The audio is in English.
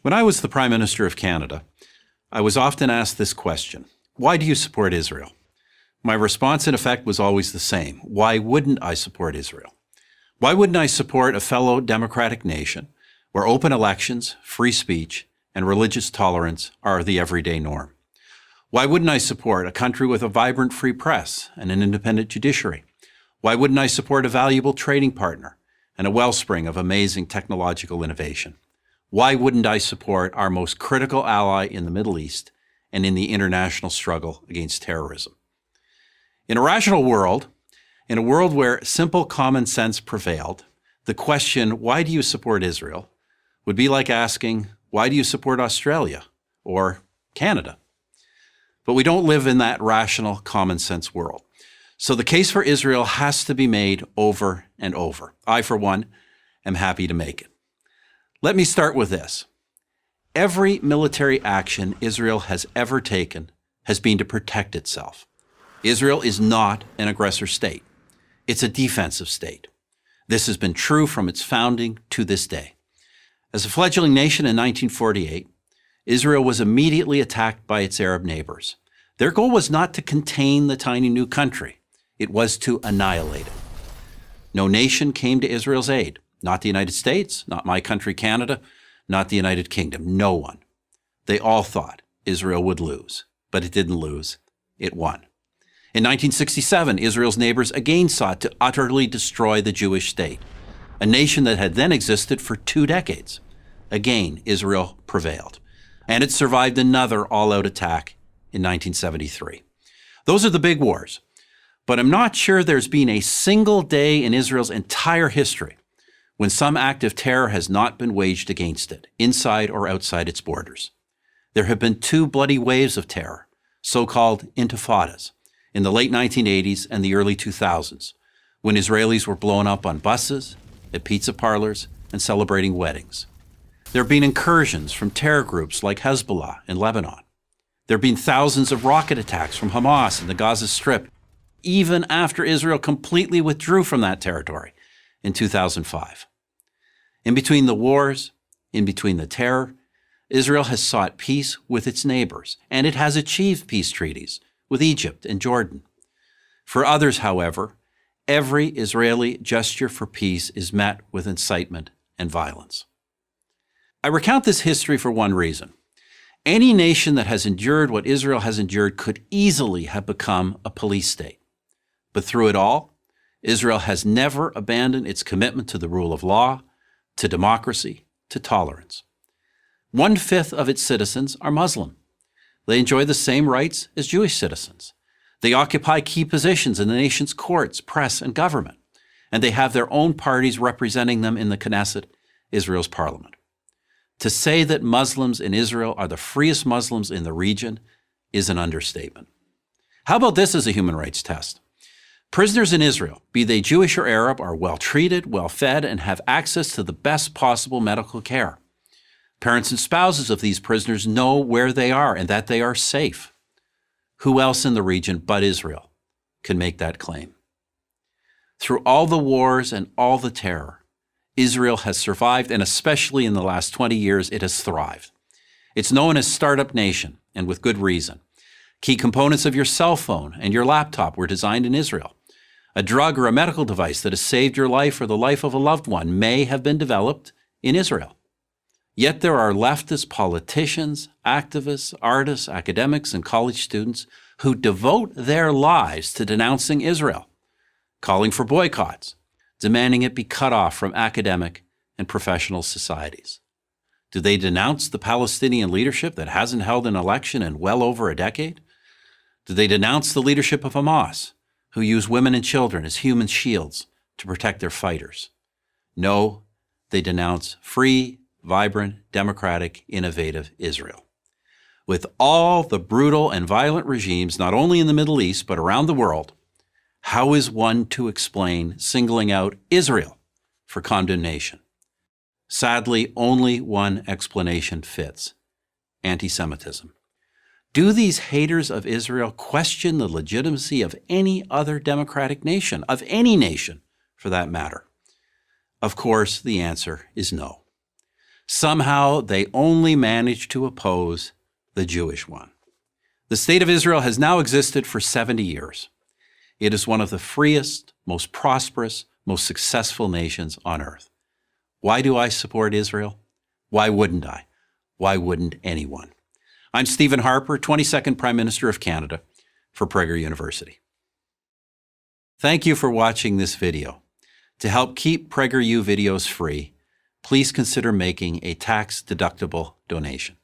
When I was the Prime Minister of Canada, I was often asked this question: why do you support Israel? My response, in effect, was always the same. Why wouldn't I support Israel? Why wouldn't I support a fellow democratic nation where open elections, free speech, and religious tolerance are the everyday norm? Why wouldn't I support a country with a vibrant free press and an independent judiciary? Why wouldn't I support a valuable trading partner and a wellspring of amazing technological innovation? Why wouldn't I support our most critical ally in the Middle East and in the international struggle against terrorism? In a rational world, in a world where simple common sense prevailed, the question, why do you support Israel, would be like asking, why do you support Australia or Canada? But we don't live in that rational common sense world. So the case for Israel has to be made over and over. I, for one, am happy to make it. Let me start with this. Every military action Israel has ever taken has been to protect itself. Israel is not an aggressor state. It's a defensive state. This has been true from its founding to this day. As a fledgling nation in 1948, Israel was immediately attacked by its Arab neighbors. Their goal was not to contain the tiny new country. It was to annihilate it. No nation came to Israel's aid. Not the United States, not my country, Canada, not the United Kingdom. No one. They all thought Israel would lose, but it didn't lose. It won. In 1967, Israel's neighbors again sought to utterly destroy the Jewish state, a nation that had then existed for 2 decades. Again, Israel prevailed, and it survived another all-out attack in 1973. Those are the big wars, but I'm not sure there's been a single day in Israel's entire history when some act of terror has not been waged against it, inside or outside its borders. There have been 2 bloody waves of terror, so-called intifadas, in the late 1980s and the early 2000s, when Israelis were blown up on buses, at pizza parlors, and celebrating weddings. There have been incursions from terror groups like Hezbollah in Lebanon. There have been thousands of rocket attacks from Hamas in the Gaza Strip, even after Israel completely withdrew from that territory in 2005. In between the wars, in between the terror, Israel has sought peace with its neighbors, and it has achieved peace treaties with Egypt and Jordan. For others, however, every Israeli gesture for peace is met with incitement and violence. I recount this history for one reason. Any nation that has endured what Israel has endured could easily have become a police state. But through it all, Israel has never abandoned its commitment to the rule of law, to democracy, to tolerance. 1/5 of its citizens are Muslim. They enjoy the same rights as Jewish citizens. They occupy key positions in the nation's courts, press, and government, and they have their own parties representing them in the Knesset, Israel's parliament. To say that Muslims in Israel are the freest Muslims in the region is an understatement. How about this as a human rights test? Prisoners in Israel, be they Jewish or Arab, are well treated, well fed, and have access to the best possible medical care. Parents and spouses of these prisoners know where they are and that they are safe. Who else in the region but Israel can make that claim? Through all the wars and all the terror, Israel has survived, and especially in the last 20 years, it has thrived. It's known as Startup Nation, and with good reason. Key components of your cell phone and your laptop were designed in Israel. A drug or a medical device that has saved your life or the life of a loved one may have been developed in Israel. Yet there are leftist politicians, activists, artists, academics, and college students who devote their lives to denouncing Israel, calling for boycotts, demanding it be cut off from academic and professional societies. Do they denounce the Palestinian leadership that hasn't held an election in well over a decade? Do they denounce the leadership of Hamas, who use women and children as human shields to protect their fighters? No, they denounce free, vibrant, democratic, innovative Israel. With all the brutal and violent regimes, not only in the Middle East, but around the world, how is one to explain singling out Israel for condemnation? Sadly, only one explanation fits: anti-Semitism. Do these haters of Israel question the legitimacy of any other democratic nation, of any nation for that matter? Of course, the answer is no. Somehow they only managed to oppose the Jewish one. The State of Israel has now existed for 70 years. It is one of the freest, most prosperous, most successful nations on earth. Why do I support Israel? Why wouldn't I? Why wouldn't anyone? I'm Stephen Harper, 22nd Prime Minister of Canada for Prager University. Thank you for watching this video. To help keep PragerU videos free, please consider making a tax-deductible donation.